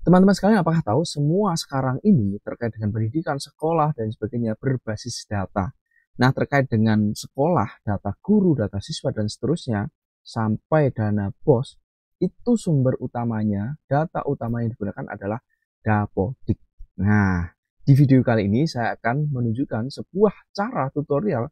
Teman-teman sekalian, apakah tahu semua sekarang ini terkait dengan pendidikan, sekolah, dan sebagainya berbasis data. Nah, terkait dengan sekolah, data guru, data siswa, dan seterusnya, sampai dana BOS, itu sumber utamanya, data utama yang digunakan adalah Dapodik. Nah, di video kali ini saya akan menunjukkan sebuah cara tutorial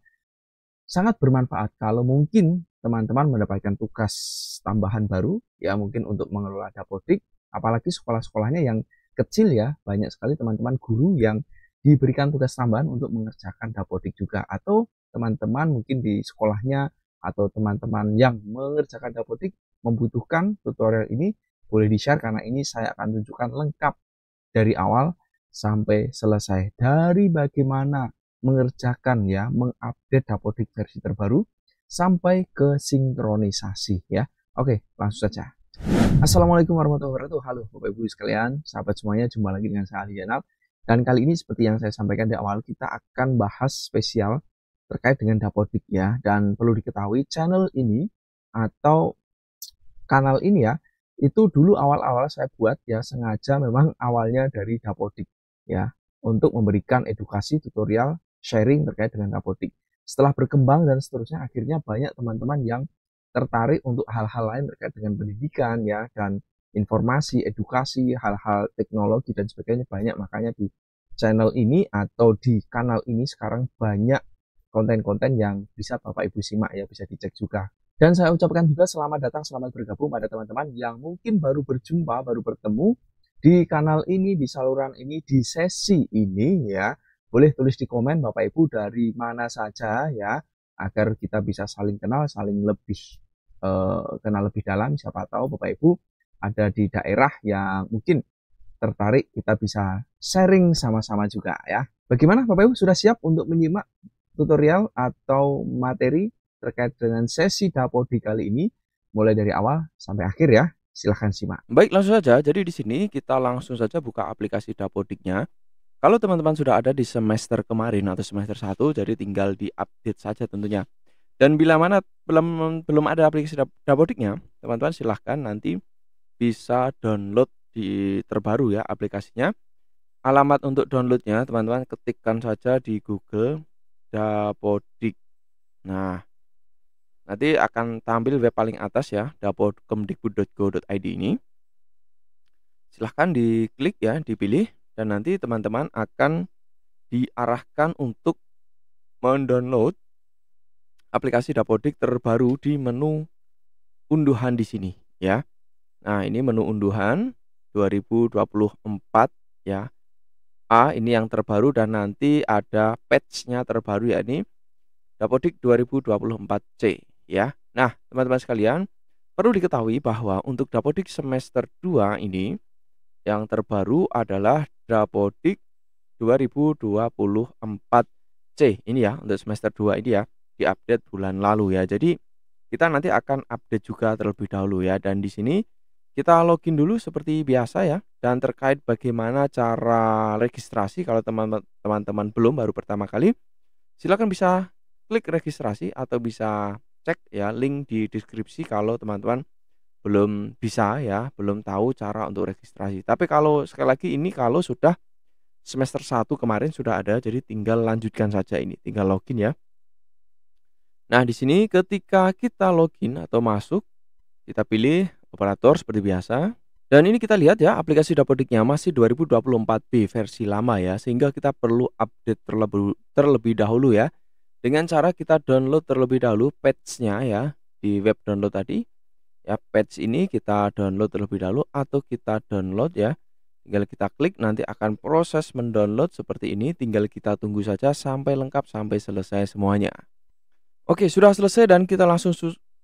sangat bermanfaat kalau mungkin teman-teman mendapatkan tugas tambahan baru, ya mungkin untuk mengelola Dapodik, apalagi sekolah-sekolahnya yang kecil ya, banyak sekali teman-teman guru yang diberikan tugas tambahan untuk mengerjakan Dapodik juga, atau teman-teman mungkin di sekolahnya atau teman-teman yang mengerjakan Dapodik membutuhkan tutorial ini, boleh di-share karena ini saya akan tunjukkan lengkap dari awal sampai selesai, dari bagaimana mengerjakan ya, mengupdate Dapodik versi terbaru sampai ke sinkronisasi ya. Oke, langsung saja. Assalamualaikum warahmatullahi wabarakatuh. Halo Bapak Ibu sekalian, sahabat semuanya, jumpa lagi dengan saya Ali Janal. Dan kali ini seperti yang saya sampaikan di awal, kita akan bahas spesial terkait dengan Dapodik ya. Dan perlu diketahui channel ini atau kanal ini ya, itu dulu awal-awal saya buat ya sengaja memang awalnya dari Dapodik ya, untuk memberikan edukasi tutorial sharing terkait dengan Dapodik. Setelah berkembang dan seterusnya, akhirnya banyak teman-teman yang tertarik untuk hal-hal lain terkait dengan pendidikan ya, dan informasi, edukasi, hal-hal teknologi dan sebagainya banyak. Makanya di channel ini atau di kanal ini sekarang banyak konten-konten yang bisa Bapak Ibu simak ya, bisa dicek juga. Dan saya ucapkan juga selamat datang, selamat bergabung pada teman-teman yang mungkin baru berjumpa, baru bertemu di kanal ini, di saluran ini, di sesi ini ya. Boleh tulis di komen Bapak Ibu dari mana saja ya, agar kita bisa saling kenal, saling lebih kenal lebih dalam. Siapa tahu Bapak Ibu ada di daerah yang mungkin tertarik, kita bisa sharing sama-sama juga ya. Bagaimana Bapak Ibu, sudah siap untuk menyimak tutorial atau materi terkait dengan sesi Dapodik kali ini, mulai dari awal sampai akhir ya? Silahkan simak. Baik, langsung saja. Jadi di sini kita langsung saja buka aplikasi Dapodiknya. Kalau teman-teman sudah ada di semester kemarin atau semester 1, jadi tinggal diupdate saja tentunya. Dan bila mana belum ada aplikasi Dapodiknya, teman-teman silahkan nanti bisa download di terbaru ya aplikasinya. Alamat untuk downloadnya teman-teman ketikkan saja di Google Dapodik. Nah, nanti akan tampil web paling atas ya, dapodkemdikbud.go.id ini. Silahkan diklik ya, dipilih, dan nanti teman-teman akan diarahkan untuk mendownload aplikasi Dapodik terbaru di menu unduhan di sini ya. Nah, ini menu unduhan 2024 ya. Ini yang terbaru dan nanti ada patch-nya terbaru ya, ini Dapodik 2024C ya. Nah, teman-teman sekalian, perlu diketahui bahwa untuk Dapodik semester 2 ini yang terbaru adalah Dapodik 2024C ini ya, untuk semester 2 ini ya, diupdate bulan lalu ya. Jadi kita nanti akan update juga terlebih dahulu ya, dan di sini kita login dulu seperti biasa ya. Dan terkait bagaimana cara registrasi, kalau teman-teman belum, baru pertama kali, silakan bisa klik registrasi atau bisa cek ya link di deskripsi kalau teman-teman belum bisa ya, belum tahu cara untuk registrasi. Tapi kalau sekali lagi ini kalau sudah semester 1 kemarin sudah ada, jadi tinggal lanjutkan saja ini, tinggal login ya. Nah, di sini ketika kita login atau masuk, kita pilih operator seperti biasa. Dan ini kita lihat ya, aplikasi Dapodiknya masih 2024B versi lama ya, sehingga kita perlu update terlebih dahulu ya. Dengan cara kita download terlebih dahulu patch-nya ya, di web download tadi. Ya, patch ini kita download terlebih dahulu atau kita download ya. Tinggal kita klik, nanti akan proses mendownload seperti ini, tinggal kita tunggu saja sampai lengkap, sampai selesai semuanya. Oke, sudah selesai dan kita langsung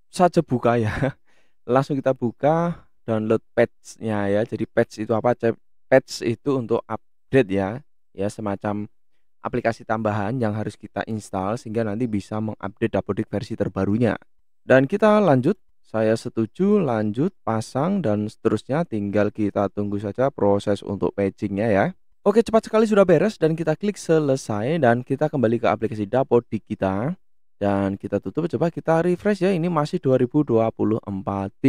saja buka ya. Langsung kita buka download patch-nya ya. Jadi patch itu apa? Patch itu untuk update ya. Ya, semacam aplikasi tambahan yang harus kita install sehingga nanti bisa mengupdate Dapodik versi terbarunya. Dan kita lanjut. Saya setuju, lanjut, pasang, dan seterusnya. Tinggal kita tunggu saja proses untuk patchingnya ya. Oke, cepat sekali sudah beres dan kita klik selesai dan kita kembali ke aplikasi Dapodik kita. Dan kita tutup, coba kita refresh ya, ini masih 2024B.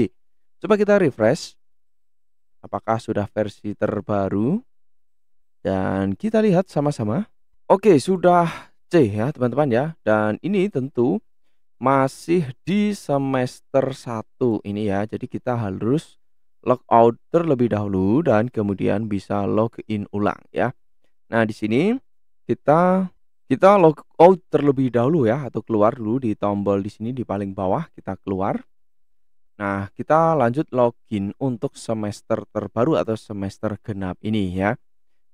Coba kita refresh. apakah sudah versi terbaru, dan kita lihat sama-sama. Oke, sudah C ya teman-teman ya, dan ini tentu masih di semester 1 ini ya. Jadi kita harus logout terlebih dahulu dan kemudian bisa login ulang ya. Nah, di sini kita kita logout terlebih dahulu ya, atau keluar dulu di tombol di sini di paling bawah kita keluar. Nah, kita lanjut login untuk semester terbaru atau semester genap ini ya.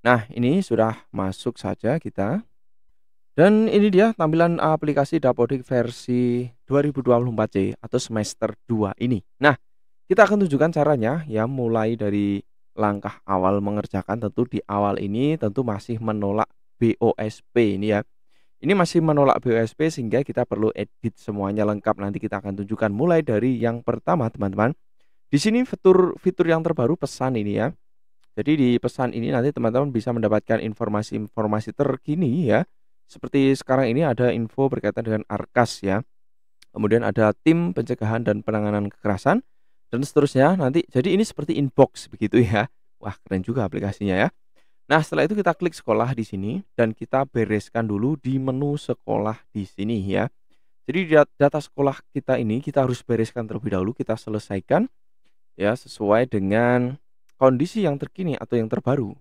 Nah, ini sudah masuk saja kita. Dan ini dia tampilan aplikasi Dapodik versi 2024C atau semester 2 ini. Nah, kita akan tunjukkan caranya ya, mulai dari langkah awal mengerjakan. Tentu di awal ini tentu masih menolak BOSP ini ya. Ini masih menolak BOSP sehingga kita perlu edit semuanya lengkap. Nanti kita akan tunjukkan mulai dari yang pertama teman-teman. Di sini fitur yang terbaru pesan ini ya. Jadi di pesan ini nanti teman-teman bisa mendapatkan informasi-informasi terkini ya. Seperti sekarang ini ada info berkaitan dengan Arkas ya. Kemudian ada tim pencegahan dan penanganan kekerasan dan seterusnya nanti. Jadi ini seperti inbox begitu ya. Wah, keren juga aplikasinya ya. Nah, setelah itu kita klik sekolah di sini dan kita bereskan dulu di menu sekolah di sini ya. Jadi data sekolah kita ini kita harus bereskan terlebih dahulu, kita selesaikan ya sesuai dengan kondisi yang terkini atau yang terbaru.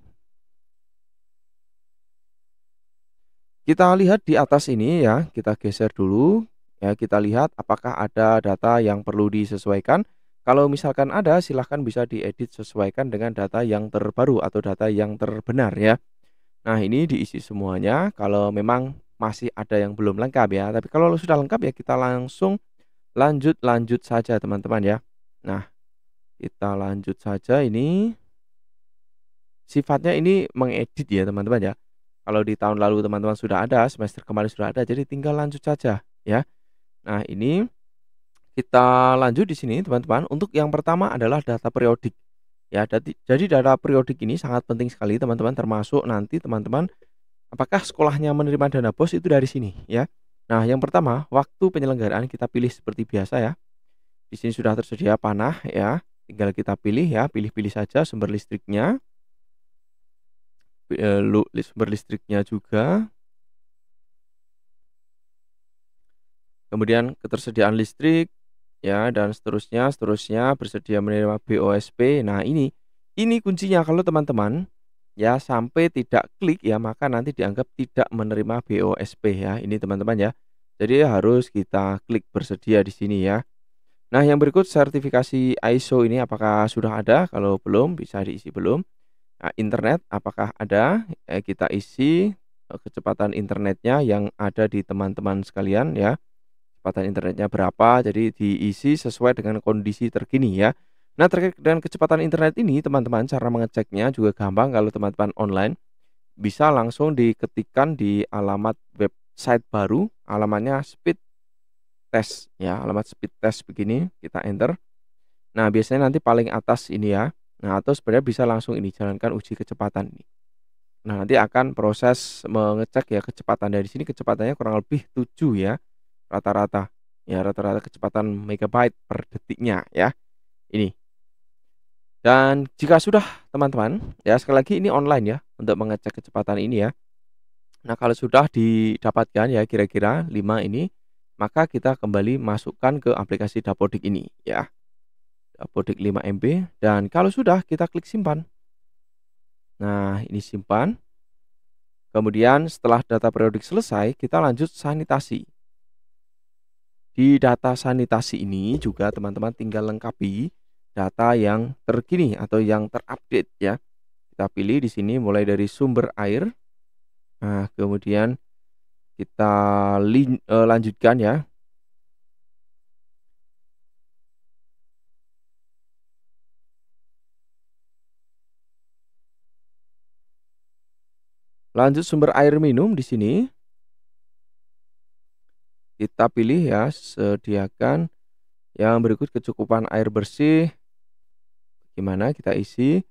Kita lihat di atas ini ya, kita geser dulu ya, kita lihat apakah ada data yang perlu disesuaikan. Kalau misalkan ada, silahkan bisa diedit sesuaikan dengan data yang terbaru atau data yang terbenar ya. Nah, ini diisi semuanya. Kalau memang masih ada yang belum lengkap ya, tapi kalau sudah lengkap ya kita langsung lanjut saja teman-teman ya. Nah, kita lanjut saja ini. Sifatnya ini mengedit ya teman-teman ya. Kalau di tahun lalu teman-teman sudah ada, semester kemarin sudah ada, jadi tinggal lanjut saja ya. Nah, ini kita lanjut di sini teman-teman. Untuk yang pertama adalah data periodik. Ya, jadi data periodik ini sangat penting sekali teman-teman, termasuk nanti teman-teman apakah sekolahnya menerima dana BOS itu dari sini ya. Nah, yang pertama, waktu penyelenggaraan kita pilih seperti biasa ya. Di sini sudah tersedia panah ya. Tinggal kita pilih ya, pilih-pilih saja sumber listriknya. Sumber listriknya juga. Kemudian ketersediaan listrik ya, dan seterusnya bersedia menerima BOSP. Nah, ini kuncinya. Kalau teman-teman ya sampai tidak klik ya, maka nanti dianggap tidak menerima BOSP ya. Ini teman-teman ya. Jadi harus kita klik bersedia di sini ya. Nah, yang berikut sertifikasi ISO ini apakah sudah ada? Kalau belum bisa diisi belum. Nah, internet apakah ada? Kita isi kecepatan internetnya yang ada di teman-teman sekalian ya. Kecepatan internetnya berapa? Jadi diisi sesuai dengan kondisi terkini ya. Nah, terkait dengan kecepatan internet ini teman-teman, cara mengeceknya juga gampang. Kalau teman-teman online bisa langsung diketikkan di alamat website baru, alamatnya speed test ya, alamat speed test begini, kita enter. Nah, biasanya nanti paling atas ini ya. Nah, atau sebenarnya bisa langsung ini jalankan uji kecepatan ini. Nah, nanti akan proses mengecek ya kecepatan. Dari sini kecepatannya kurang lebih 7 ya rata-rata. Ya, rata-rata kecepatan megabyte per detiknya ya. Ini. Dan jika sudah teman-teman, ya sekali lagi ini online ya untuk mengecek kecepatan ini ya. Nah, kalau sudah didapatkan ya kira-kira 5 ini, maka kita kembali masukkan ke aplikasi Dapodik ini ya. Dapodik 5 MB, dan kalau sudah kita klik simpan. Nah, ini simpan. Kemudian setelah data periodik selesai, kita lanjut sanitasi. Di data sanitasi ini juga teman-teman tinggal lengkapi data yang terkini atau yang terupdate ya. Kita pilih di sini mulai dari sumber air. Nah, kemudian kita lanjutkan ya. Lanjut sumber air minum di sini. Kita pilih ya, sediakan yang berikut kecukupan air bersih. Gimana kita isi.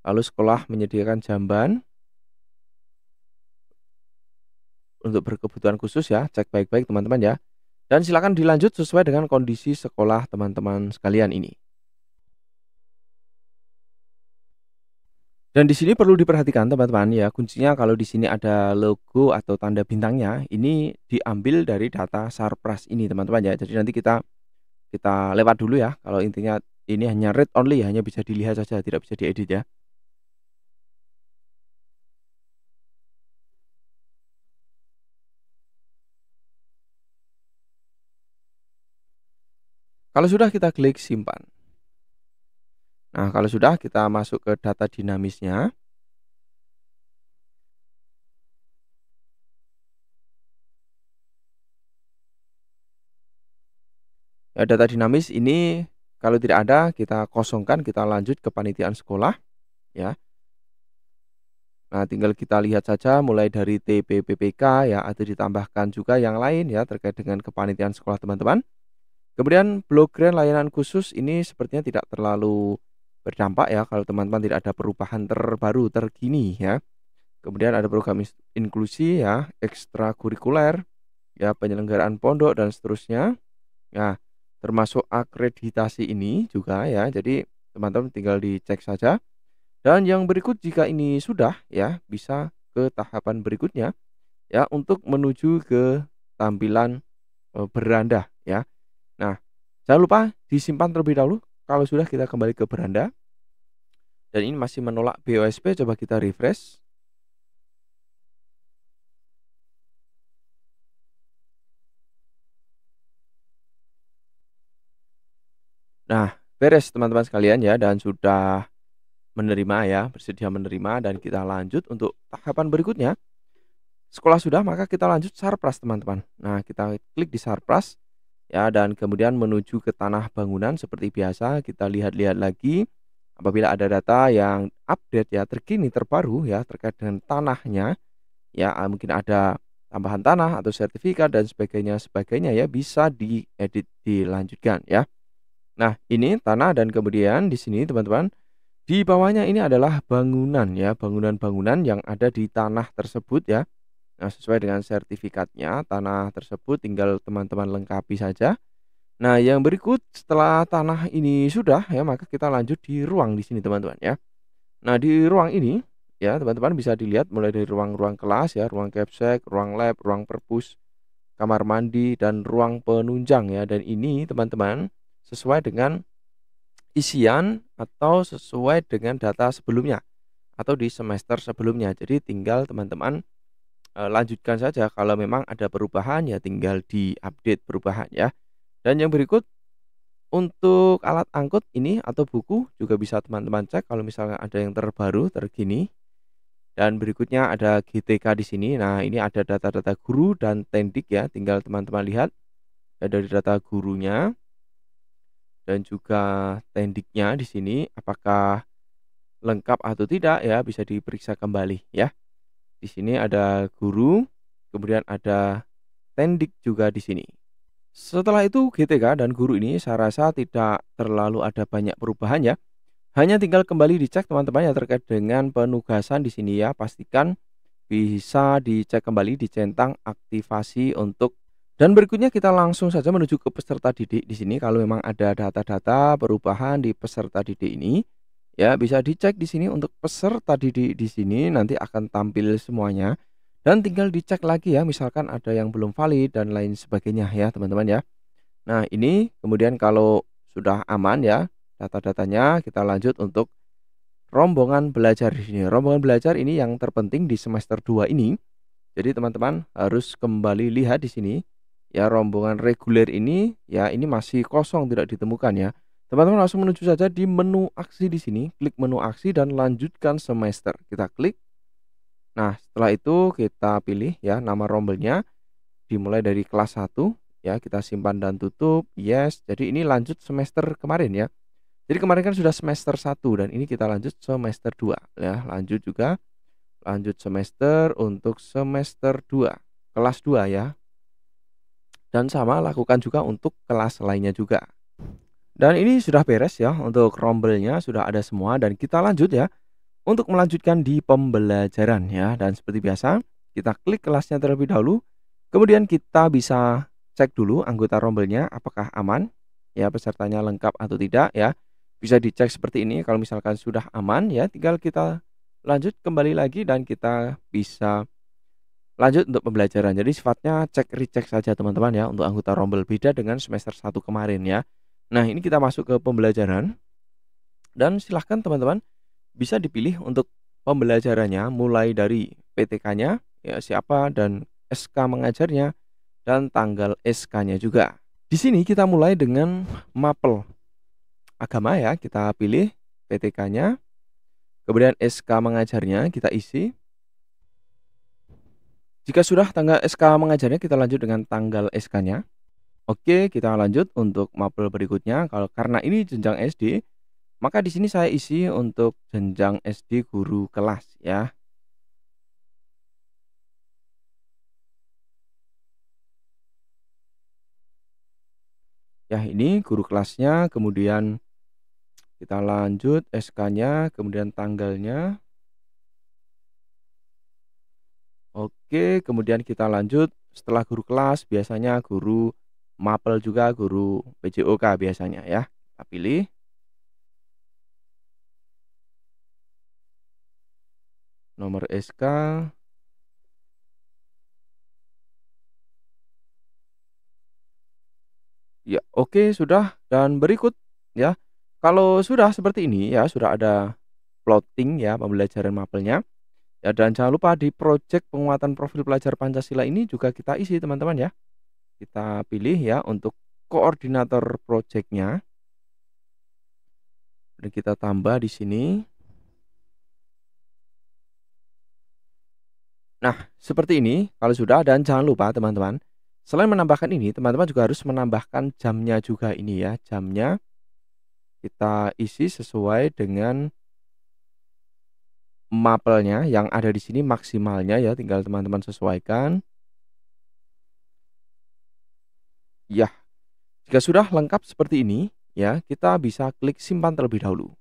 Lalu sekolah menyediakan jamban untuk berkebutuhan khusus ya. Cek baik-baik teman-teman ya. Dan silakan dilanjut sesuai dengan kondisi sekolah teman-teman sekalian ini. Dan di sini perlu diperhatikan teman-teman ya, kuncinya kalau di sini ada logo atau tanda bintangnya, ini diambil dari data Sarpras ini teman-teman ya. Jadi nanti kita kita lewat dulu ya, kalau intinya ini hanya read only, hanya bisa dilihat saja, tidak bisa diedit ya. Kalau sudah kita klik simpan. Nah, kalau sudah kita masuk ke data dinamisnya. Ya, data dinamis ini kalau tidak ada kita kosongkan, kita lanjut ke panitiaan sekolah ya. Nah, tinggal kita lihat saja mulai dari TPPPK ya, atau ditambahkan juga yang lain ya terkait dengan kepanitiaan sekolah teman-teman. Kemudian blockgrant layanan khusus ini sepertinya tidak terlalu berdampak ya kalau teman-teman tidak ada perubahan terbaru terkini ya. Kemudian ada program inklusi ya, ekstrakurikuler, ya penyelenggaraan pondok dan seterusnya. Nah, termasuk akreditasi ini juga ya. Jadi teman-teman tinggal dicek saja. Dan yang berikut jika ini sudah ya, bisa ke tahapan berikutnya ya untuk menuju ke tampilan beranda ya. Nah, jangan lupa disimpan terlebih dahulu. Kalau sudah kita kembali ke beranda. Dan ini masih menolak BOSP, coba kita refresh. Nah, beres teman-teman sekalian ya, dan sudah menerima ya, bersedia menerima, dan kita lanjut untuk tahapan berikutnya. Sekolah sudah, maka kita lanjut Sarpras teman-teman. Nah, kita klik di Sarpras ya, dan kemudian menuju ke tanah bangunan seperti biasa. Kita lihat-lihat lagi apabila ada data yang update ya, terkini terbaru ya terkait dengan tanahnya ya, mungkin ada tambahan tanah atau sertifikat dan sebagainya ya, bisa diedit, dilanjutkan ya. Nah, ini tanah, dan kemudian di sini teman-teman, di bawahnya ini adalah bangunan ya, bangunan-bangunan yang ada di tanah tersebut ya. Nah, sesuai dengan sertifikatnya, tanah tersebut tinggal teman-teman lengkapi saja. Nah, yang berikut setelah tanah ini sudah ya, maka kita lanjut di ruang di sini teman-teman ya. Nah, di ruang ini ya, teman-teman bisa dilihat mulai dari ruang-ruang kelas ya, ruang capsek, ruang lab, ruang perpus, kamar mandi, dan ruang penunjang ya. Dan ini teman-teman sesuai dengan isian atau sesuai dengan data sebelumnya atau di semester sebelumnya. Jadi tinggal teman-teman lanjutkan saja, kalau memang ada perubahan ya tinggal diupdate perubahan ya. Dan yang berikut untuk alat angkut ini atau buku juga bisa teman-teman cek kalau misalnya ada yang terbaru terkini. Dan berikutnya ada GTK di sini. Nah, ini ada data-data guru dan tendik ya, tinggal teman-teman lihat dari data gurunya dan juga tendiknya di sini apakah lengkap atau tidak ya, bisa diperiksa kembali ya. Di sini ada guru, kemudian ada tendik juga di sini. Setelah itu GTK dan guru ini saya rasa tidak terlalu ada banyak perubahan ya. Hanya tinggal kembali dicek teman-teman ya terkait dengan penugasan di sini ya. Pastikan bisa dicek kembali, dicentang aktivasi untuk. Dan berikutnya kita langsung saja menuju ke peserta didik di sini. Kalau memang ada data-data perubahan di peserta didik ini, ya bisa dicek di sini untuk peserta didik di sini, nanti akan tampil semuanya. Dan tinggal dicek lagi ya, misalkan ada yang belum valid dan lain sebagainya ya teman-teman ya. Nah, ini kemudian kalau sudah aman ya data-datanya, kita lanjut untuk rombongan belajar di sini. Rombongan belajar ini yang terpenting di semester 2 ini. Jadi teman-teman harus kembali lihat di sini. Ya, rombongan reguler ini ya, ini masih kosong, tidak ditemukan ya. Teman-teman langsung menuju saja di menu aksi di sini, klik menu aksi dan lanjutkan semester. Kita klik. Nah, setelah itu kita pilih ya nama rombelnya, dimulai dari kelas 1 ya, kita simpan dan tutup. Yes. Jadi ini lanjut semester kemarin ya. Jadi kemarin kan sudah semester 1 dan ini kita lanjut semester 2 ya. Lanjut juga, lanjut semester untuk semester 2, kelas 2 ya. Dan sama lakukan juga untuk kelas lainnya juga. Dan ini sudah beres ya, untuk rombelnya sudah ada semua, dan kita lanjut ya untuk melanjutkan di pembelajaran ya. Dan seperti biasa kita klik kelasnya terlebih dahulu. Kemudian kita bisa cek dulu anggota rombelnya apakah aman ya, pesertanya lengkap atau tidak ya. Bisa dicek seperti ini. Kalau misalkan sudah aman ya, tinggal kita lanjut kembali lagi dan kita bisa lanjut untuk pembelajaran. Jadi sifatnya cek recheck saja teman-teman ya untuk anggota rombel, beda dengan semester 1 kemarin ya. Nah, ini kita masuk ke pembelajaran dan silahkan teman-teman bisa dipilih untuk pembelajarannya mulai dari PTK-nya ya siapa dan SK mengajarnya dan tanggal SK-nya juga. Di sini kita mulai dengan mapel agama ya, kita pilih PTK-nya, kemudian SK mengajarnya kita isi. Jika sudah tanggal SK mengajarnya, kita lanjut dengan tanggal SK-nya. Oke, kita lanjut untuk mapel berikutnya. Kalau karena ini jenjang SD, maka di sini saya isi untuk jenjang SD guru kelas ya. Ya, ini guru kelasnya, kemudian kita lanjut SK-nya, kemudian tanggalnya. Oke, kemudian kita lanjut setelah guru kelas, biasanya guru mapel juga, guru PJOK biasanya ya. Kita pilih. Nomor SK. Ya, oke sudah dan berikut ya. Kalau sudah seperti ini ya, sudah ada plotting ya pembelajaran mapelnya. Ya dan jangan lupa di project penguatan profil pelajar Pancasila ini juga kita isi teman-teman ya. Kita pilih ya untuk koordinator projectnya. Dan kita tambah di sini. Nah, seperti ini kalau sudah dan jangan lupa teman-teman, selain menambahkan ini, teman-teman juga harus menambahkan jamnya juga ini ya. Jamnya kita isi sesuai dengan mapelnya yang ada di sini maksimalnya ya, tinggal teman-teman sesuaikan. Ya, jika sudah lengkap seperti ini, ya, kita bisa klik simpan terlebih dahulu.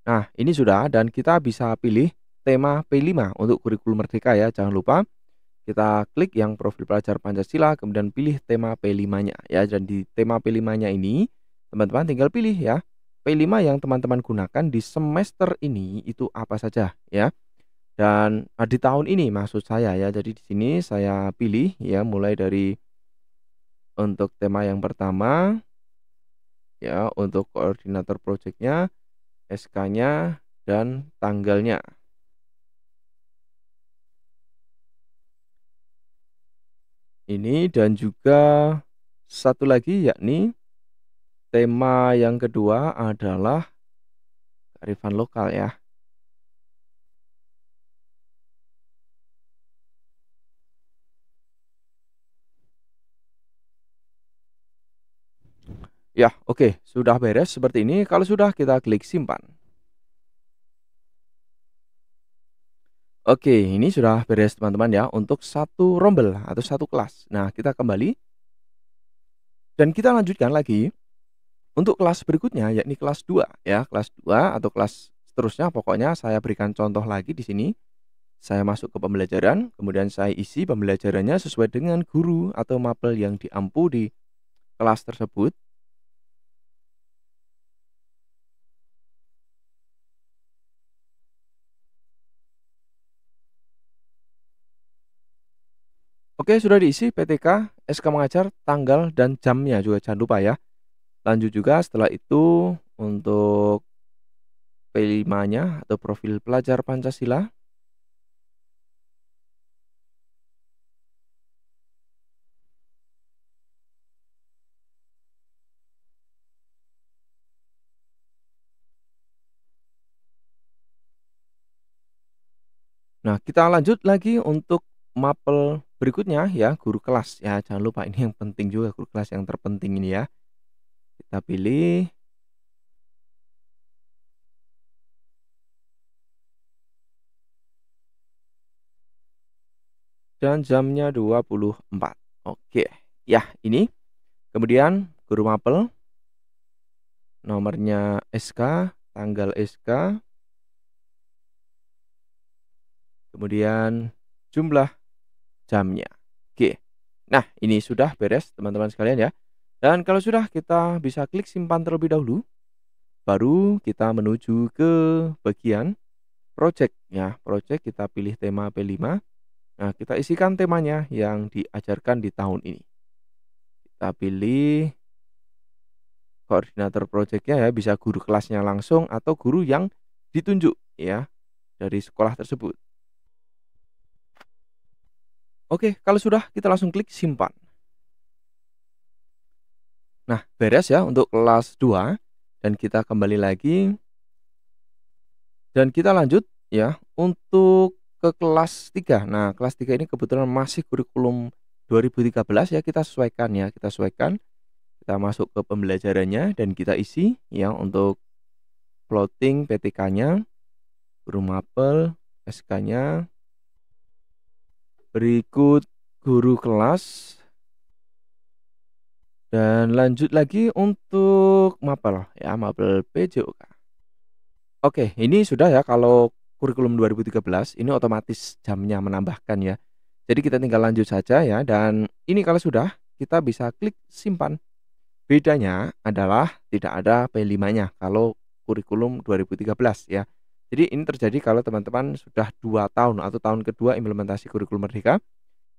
Nah, ini sudah dan kita bisa pilih tema P5 untuk kurikulum merdeka ya. Jangan lupa kita klik yang profil pelajar Pancasila, kemudian pilih tema P5-nya ya. Dan di tema P5-nya ini, teman-teman tinggal pilih ya. P5 yang teman-teman gunakan di semester ini itu apa saja ya. Dan di tahun ini maksud saya ya. Jadi di sini saya pilih ya mulai dari untuk tema yang pertama ya untuk koordinator projectnya, SK-nya dan tanggalnya. Ini dan juga satu lagi yakni tema yang kedua adalah kearifan lokal ya. Ya, oke, sudah beres seperti ini. Kalau sudah kita klik simpan. Oke, ini sudah beres teman-teman ya untuk satu rombel atau satu kelas. Nah, kita kembali dan kita lanjutkan lagi untuk kelas berikutnya yakni kelas 2 ya, kelas 2 atau kelas seterusnya pokoknya saya berikan contoh lagi di sini. Saya masuk ke pembelajaran, kemudian saya isi pembelajarannya sesuai dengan guru atau mapel yang diampu di kelas tersebut. Oke, sudah diisi PTK, SK mengajar, tanggal, dan jamnya juga jangan lupa ya. Lanjut juga setelah itu untuk P5-nya atau profil pelajar Pancasila. Nah, kita lanjut lagi untuk mapel berikutnya ya, guru kelas ya. Jangan lupa ini yang penting juga guru kelas yang terpenting ini ya. Kita pilih. Dan jamnya 24. Oke. Ya, ini. Kemudian guru mapel. Nomornya SK, tanggal SK. Kemudian jumlah jamnya. Oke. Nah, ini sudah beres teman-teman sekalian ya. Dan kalau sudah kita bisa klik simpan terlebih dahulu. baru kita menuju ke bagian project ya. Project kita pilih tema P5. Nah, kita isikan temanya yang diajarkan di tahun ini. Kita pilih koordinator projectnya ya, bisa guru kelasnya langsung atau guru yang ditunjuk ya dari sekolah tersebut. Oke, kalau sudah kita langsung klik simpan. Nah, beres ya untuk kelas 2 dan kita kembali lagi dan kita lanjut ya untuk ke kelas 3. Nah, kelas 3 ini kebetulan masih kurikulum 2013 ya, kita sesuaikan ya, kita sesuaikan. Kita masuk ke pembelajarannya dan kita isi ya untuk plotting PTK-nya, guru mapel, SK-nya, berikut guru kelas, dan lanjut lagi untuk mapel ya, mapel PJOK. Oke, ini sudah ya kalau kurikulum 2013 ini otomatis jamnya menambahkan ya. Jadi kita tinggal lanjut saja ya, dan ini kalau sudah kita bisa klik simpan. Bedanya adalah tidak ada P5-nya kalau kurikulum 2013 ya. Jadi ini terjadi kalau teman-teman sudah 2 tahun atau tahun kedua implementasi kurikulum Merdeka,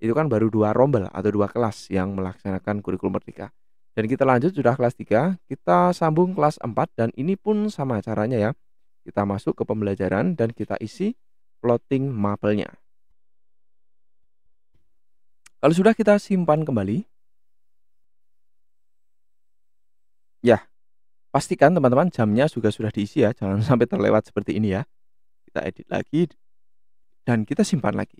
itu kan baru 2 rombel atau 2 kelas yang melaksanakan kurikulum Merdeka. Dan kita lanjut sudah kelas 3, kita sambung kelas 4 dan ini pun sama caranya ya. Kita masuk ke pembelajaran dan kita isi plotting mapelnya. Kalau sudah kita simpan kembali. Ya, pastikan teman-teman jamnya juga sudah diisi ya, jangan sampai terlewat seperti ini ya. Kita edit lagi dan kita simpan lagi.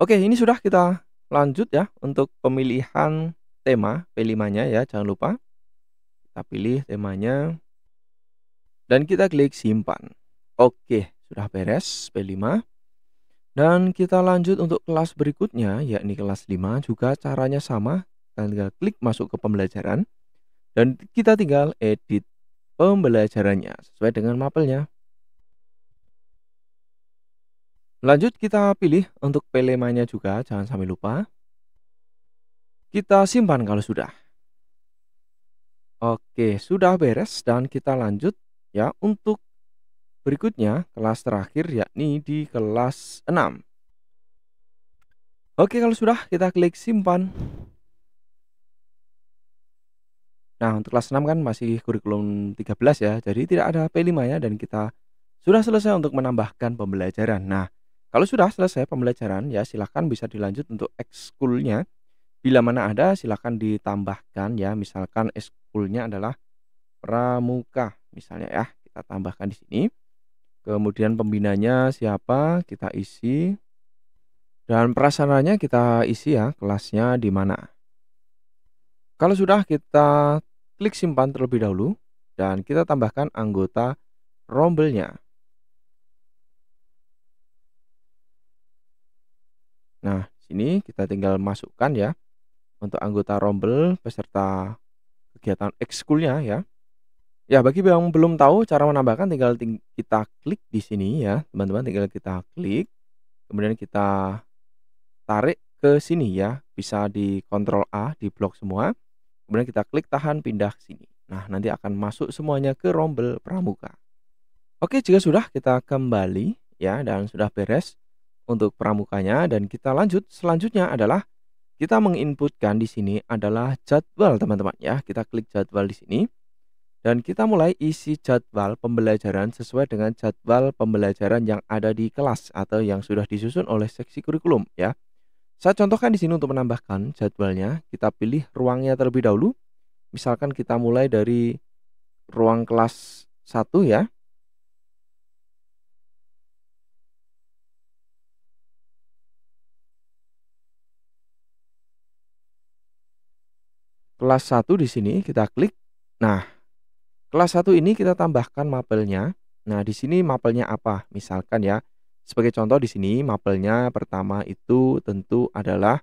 Oke, ini sudah kita lanjut ya untuk pemilihan tema P5-nya ya, jangan lupa. Kita pilih temanya dan kita klik simpan. Oke, sudah beres P5. Dan kita lanjut untuk kelas berikutnya, yakni kelas 5 juga caranya sama. Kita tinggal klik masuk ke pembelajaran dan kita tinggal edit pembelajarannya sesuai dengan mapelnya. Lanjut kita pilih untuk P5-nya juga, jangan sampai lupa. Kita simpan kalau sudah. Oke, sudah beres dan kita lanjut ya untuk berikutnya kelas terakhir yakni di kelas 6. Oke, kalau sudah kita klik simpan. Nah, untuk kelas 6 kan masih kurikulum 13 ya, jadi tidak ada P5-nya dan kita sudah selesai untuk menambahkan pembelajaran. Nah, kalau sudah selesai pembelajaran ya silakan bisa dilanjut untuk ekskulnya. Bila mana ada silakan ditambahkan ya, misalkan ekskulnya adalah pramuka misalnya ya, kita tambahkan di sini. Kemudian pembinanya siapa, kita isi. Dan prasarananya kita isi ya, kelasnya di mana. Kalau sudah kita klik simpan terlebih dahulu dan kita tambahkan anggota rombelnya. Nah, di sini kita tinggal masukkan ya untuk anggota rombel peserta kegiatan ekskulnya ya. Ya, bagi yang belum tahu cara menambahkan tinggal kita klik di sini ya, teman-teman, tinggal kita klik. Kemudian kita tarik ke sini ya, bisa di Ctrl A, di blok semua. Kemudian kita klik tahan pindah ke sini. Nah, nanti akan masuk semuanya ke rombel pramuka. Oke, jika sudah kita kembali ya dan sudah beres untuk pramukanya dan kita lanjut. Selanjutnya adalah kita menginputkan di sini adalah jadwal teman-teman ya. Kita klik jadwal di sini dan kita mulai isi jadwal pembelajaran sesuai dengan jadwal pembelajaran yang ada di kelas atau yang sudah disusun oleh seksi kurikulum ya. Saya contohkan di sini untuk menambahkan jadwalnya, kita pilih ruangnya terlebih dahulu. Misalkan kita mulai dari ruang kelas 1 ya. Kelas 1 di sini kita klik. Nah, kelas 1 ini kita tambahkan mapelnya. Nah, di sini mapelnya apa? Misalkan ya, sebagai contoh di sini mapelnya pertama itu tentu adalah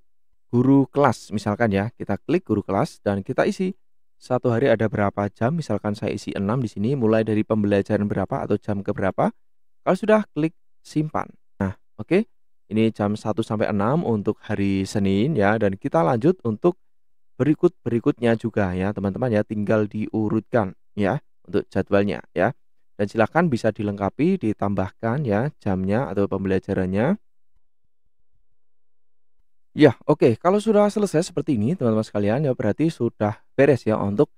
guru kelas. Misalkan ya, kita klik guru kelas dan kita isi satu hari ada berapa jam. Misalkan saya isi 6 di sini, mulai dari pembelajaran berapa atau jam ke berapa. Kalau sudah klik simpan. Nah, oke. Ini jam 1 sampai 6 untuk hari Senin ya, dan kita lanjut untuk berikut-berikutnya juga ya teman-teman ya, tinggal diurutkan ya untuk jadwalnya ya. Dan silakan bisa dilengkapi, ditambahkan ya jamnya atau pembelajarannya. Ya, oke. Kalau sudah selesai seperti ini teman-teman sekalian ya berarti sudah beres ya untuk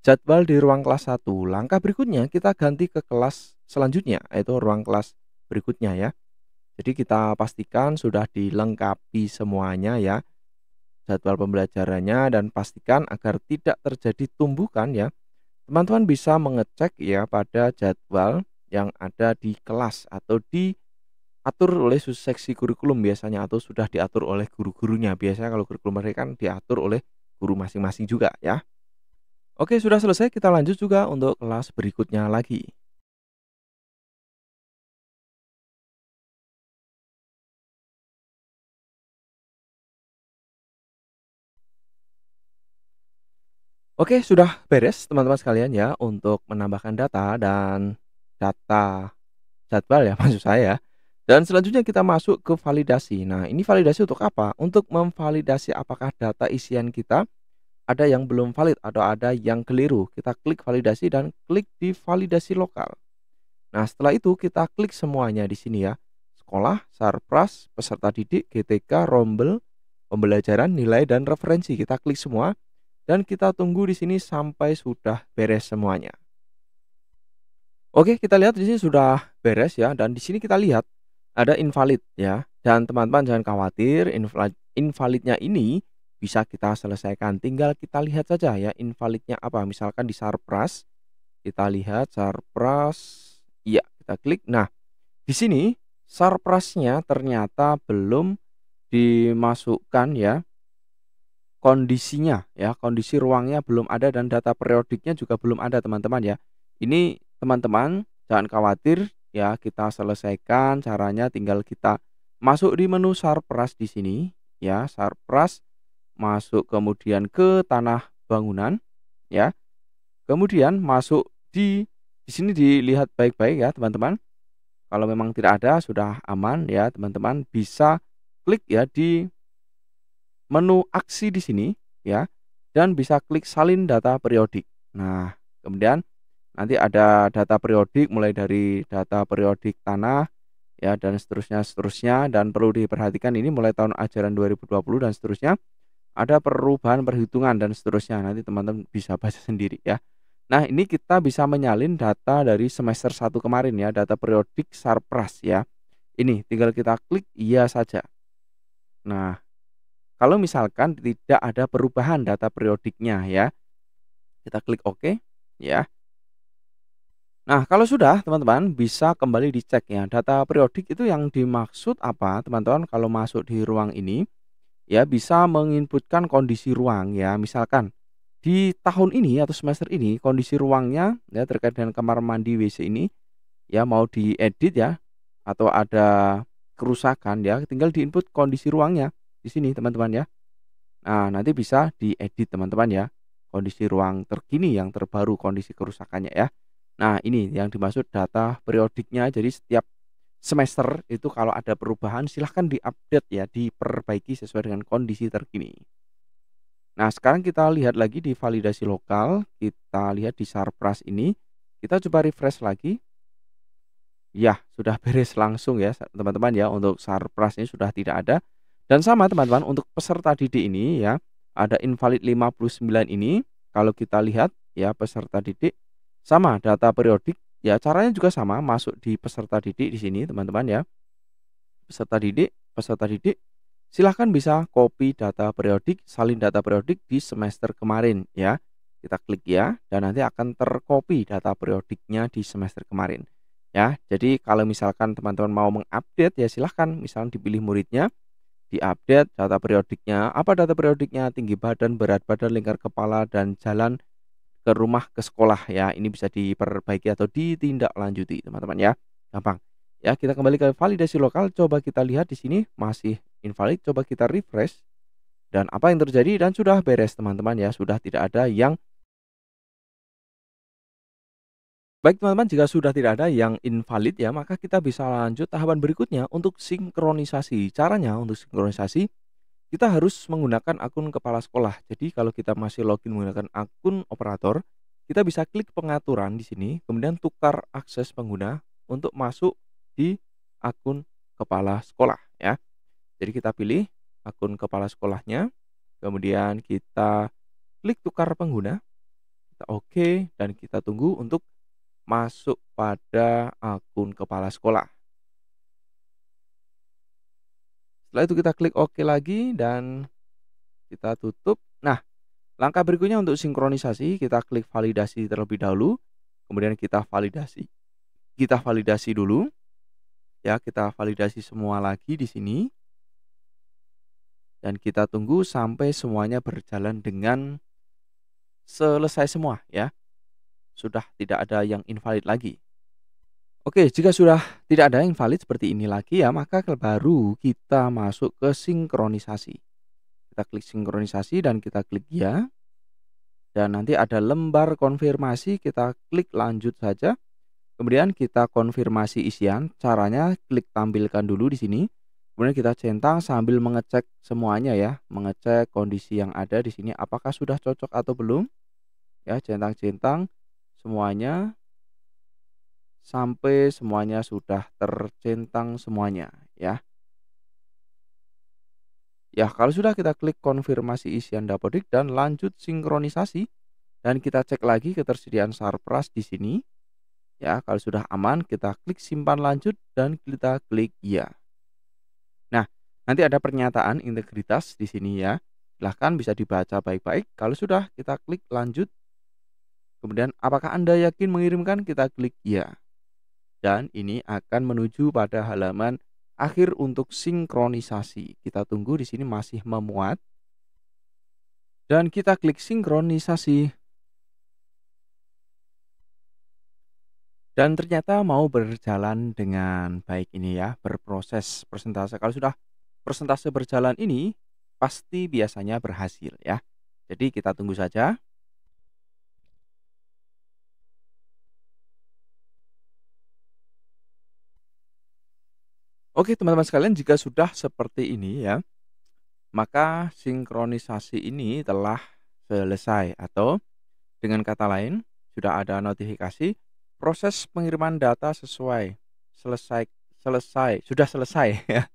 jadwal di ruang kelas 1. Langkah berikutnya kita ganti ke kelas selanjutnya, yaitu ruang kelas berikutnya ya. Jadi kita pastikan sudah dilengkapi semuanya ya jadwal pembelajarannya, dan pastikan agar tidak terjadi tumbukan ya. Teman-teman bisa mengecek ya pada jadwal yang ada di kelas atau diatur oleh seksi kurikulum biasanya, atau sudah diatur oleh guru-gurunya. Biasanya kalau kurikulum mereka kan diatur oleh guru masing-masing juga ya. Oke, sudah selesai, kita lanjut juga untuk kelas berikutnya lagi. Oke, sudah beres teman-teman sekalian ya untuk menambahkan data dan data jadwal ya maksud saya. Dan selanjutnya kita masuk ke validasi. Nah, ini validasi untuk apa? Untuk memvalidasi apakah data isian kita ada yang belum valid atau ada yang keliru. Kita klik validasi dan klik di validasi lokal. Nah, setelah itu kita klik semuanya di sini ya. Sekolah, Sarpras, peserta didik, GTK, rombel, pembelajaran, nilai, dan referensi. Kita klik semua dan kita tunggu di sini sampai sudah beres semuanya. Oke, kita lihat di sini sudah beres ya, dan di sini kita lihat ada invalid ya. Dan teman-teman jangan khawatir, invalidnya ini bisa kita selesaikan. Tinggal kita lihat saja ya invalidnya apa. Misalkan di Sarpras, kita lihat Sarpras, iya kita klik. Nah, di sini Sarprasnya ternyata belum dimasukkan ya kondisinya ya, kondisi ruangnya belum ada dan data periodiknya juga belum ada teman-teman ya. Ini teman-teman jangan khawatir ya, kita selesaikan caranya, tinggal kita masuk di menu Sarpras di sini ya, Sarpras, masuk kemudian ke tanah bangunan ya. Kemudian masuk di sini dilihat baik-baik ya teman-teman. Kalau memang tidak ada sudah aman ya, teman-teman bisa klik ya di menu aksi di sini ya, dan bisa klik salin data periodik. Nah, kemudian nanti ada data periodik mulai dari data periodik tanah ya dan seterusnya, dan perlu diperhatikan ini mulai tahun ajaran 2020 dan seterusnya. Ada perubahan perhitungan dan seterusnya. Nanti teman-teman bisa baca sendiri ya. Nah, ini kita bisa menyalin data dari semester 1 kemarin ya, data periodik Sarpras ya. Ini tinggal kita klik iya saja. Nah, kalau misalkan tidak ada perubahan data periodiknya ya, kita klik OK ya. Nah, kalau sudah teman-teman bisa kembali dicek ya, data periodik itu yang dimaksud apa teman-teman kalau masuk di ruang ini ya, bisa menginputkan kondisi ruang ya. Misalkan di tahun ini atau semester ini kondisi ruangnya ya terkait dengan kamar mandi WC ini ya mau diedit ya, atau ada kerusakan ya, tinggal diinput kondisi ruangnya di sini teman-teman ya. Nah, nanti bisa diedit teman-teman ya, kondisi ruang terkini yang terbaru, kondisi kerusakannya ya. Nah, ini yang dimaksud data periodiknya. Jadi setiap semester itu kalau ada perubahan silahkan diupdate ya, diperbaiki sesuai dengan kondisi terkini. Nah, sekarang kita lihat lagi di validasi lokal, kita lihat di Sarpras ini, kita coba refresh lagi. Ya, sudah beres langsung ya teman-teman ya, untuk Sarpras ini sudah tidak ada. Dan sama teman-teman untuk peserta didik ini ya, ada invalid 59 ini, kalau kita lihat ya peserta didik, sama data periodik ya, caranya juga sama, masuk di peserta didik di sini teman-teman ya. Peserta didik silahkan bisa copy data periodik, salin data periodik di semester kemarin ya. Kita klik ya, dan nanti akan tercopy data periodiknya di semester kemarin ya. Jadi kalau misalkan teman-teman mau mengupdate ya silahkan, misalnya dipilih muridnya, diupdate data periodiknya. Apa data periodiknya? Tinggi badan, berat badan, lingkar kepala, dan jalan ke rumah ke sekolah ya. Ini bisa diperbaiki atau ditindaklanjuti teman-teman ya. Gampang. Ya, kita kembali ke validasi lokal. Coba kita lihat di sini masih invalid. Coba kita refresh. Dan apa yang terjadi? Dan sudah beres teman-teman ya. Sudah tidak ada yang baik teman-teman, jika sudah tidak ada yang invalid ya, maka kita bisa lanjut tahapan berikutnya untuk sinkronisasi. Caranya untuk sinkronisasi, kita harus menggunakan akun kepala sekolah. Jadi kalau kita masih login menggunakan akun operator, kita bisa klik pengaturan di sini, kemudian tukar akses pengguna untuk masuk di akun kepala sekolah ya. Jadi kita pilih akun kepala sekolahnya, kemudian kita klik tukar pengguna, kita oke, dan kita tunggu untuk masuk pada akun kepala sekolah. Setelah itu kita klik oke lagi dan kita tutup. Nah, langkah berikutnya untuk sinkronisasi, kita klik validasi terlebih dahulu, kemudian kita validasi. Kita validasi dulu, ya, kita validasi semua lagi di sini, dan kita tunggu sampai semuanya berjalan dengan selesai semua, ya. Sudah tidak ada yang invalid lagi. Oke, jika sudah tidak ada yang valid seperti ini lagi ya, maka baru kita masuk ke sinkronisasi. Kita klik sinkronisasi dan kita klik ya. Dan nanti ada lembar konfirmasi, kita klik lanjut saja. Kemudian kita konfirmasi isian, caranya klik tampilkan dulu di sini. Kemudian kita centang sambil mengecek semuanya ya, mengecek kondisi yang ada di sini apakah sudah cocok atau belum. Ya, centang-centang semuanya sampai semuanya sudah tercentang semuanya ya. Ya, kalau sudah kita klik konfirmasi isian dapodik dan lanjut sinkronisasi dan kita cek lagi ketersediaan Sarpras di sini. Ya, kalau sudah aman kita klik simpan lanjut dan kita klik ya. Nah, nanti ada pernyataan integritas di sini ya. Silahkan bisa dibaca baik-baik. Kalau sudah kita klik lanjut. Kemudian apakah Anda yakin mengirimkan? Kita klik ya. Dan ini akan menuju pada halaman akhir untuk sinkronisasi. Kita tunggu di sini masih memuat. Dan kita klik sinkronisasi. Dan ternyata mau berjalan dengan baik ini ya, berproses persentase. Kalau sudah persentase berjalan ini, pasti biasanya berhasil ya. Jadi kita tunggu saja. Oke teman-teman sekalian, jika sudah seperti ini ya, maka sinkronisasi ini telah selesai. Atau dengan kata lain, sudah ada notifikasi proses pengiriman data sudah selesai ya.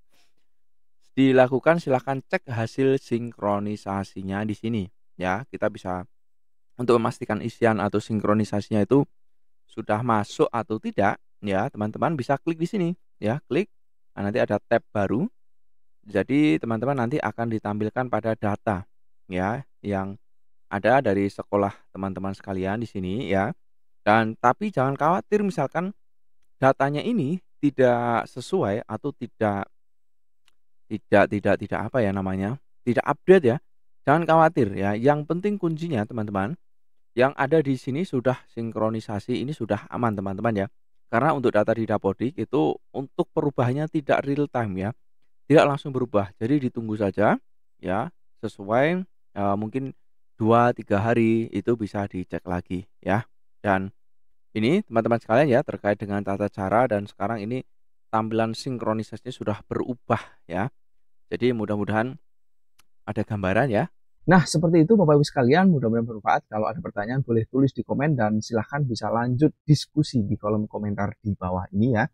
Dilakukan, silahkan cek hasil sinkronisasinya di sini ya. Kita bisa untuk memastikan isian atau sinkronisasinya itu sudah masuk atau tidak ya, teman-teman bisa klik di sini ya, klik. Nah, nanti ada tab baru. Jadi teman-teman nanti akan ditampilkan pada data ya yang ada dari sekolah teman-teman sekalian di sini ya. Dan tapi jangan khawatir misalkan datanya ini tidak sesuai atau tidak apa ya namanya, tidak update ya. Jangan khawatir ya. Yang penting kuncinya teman-teman, yang ada di sini sudah sinkronisasi, ini sudah aman teman-teman ya. Karena untuk data di Dapodik itu untuk perubahannya tidak real time ya. Tidak langsung berubah. Jadi ditunggu saja ya, sesuai mungkin 2-3 hari itu bisa dicek lagi ya. Dan ini teman-teman sekalian ya, terkait dengan tata cara dan sekarang ini tampilan sinkronisasinya sudah berubah ya. Jadi mudah-mudahan ada gambaran ya. Nah, seperti itu Bapak Ibu sekalian, mudah-mudahan bermanfaat. Kalau ada pertanyaan boleh tulis di komen dan silahkan bisa lanjut diskusi di kolom komentar di bawah ini ya.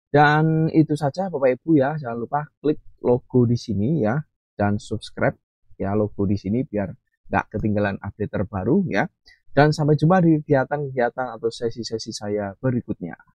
Dan itu saja Bapak Ibu ya, jangan lupa klik logo di sini ya dan subscribe ya logo di sini biar nggak ketinggalan update terbaru ya. Dan sampai jumpa di kegiatan-kegiatan atau sesi-sesi saya berikutnya.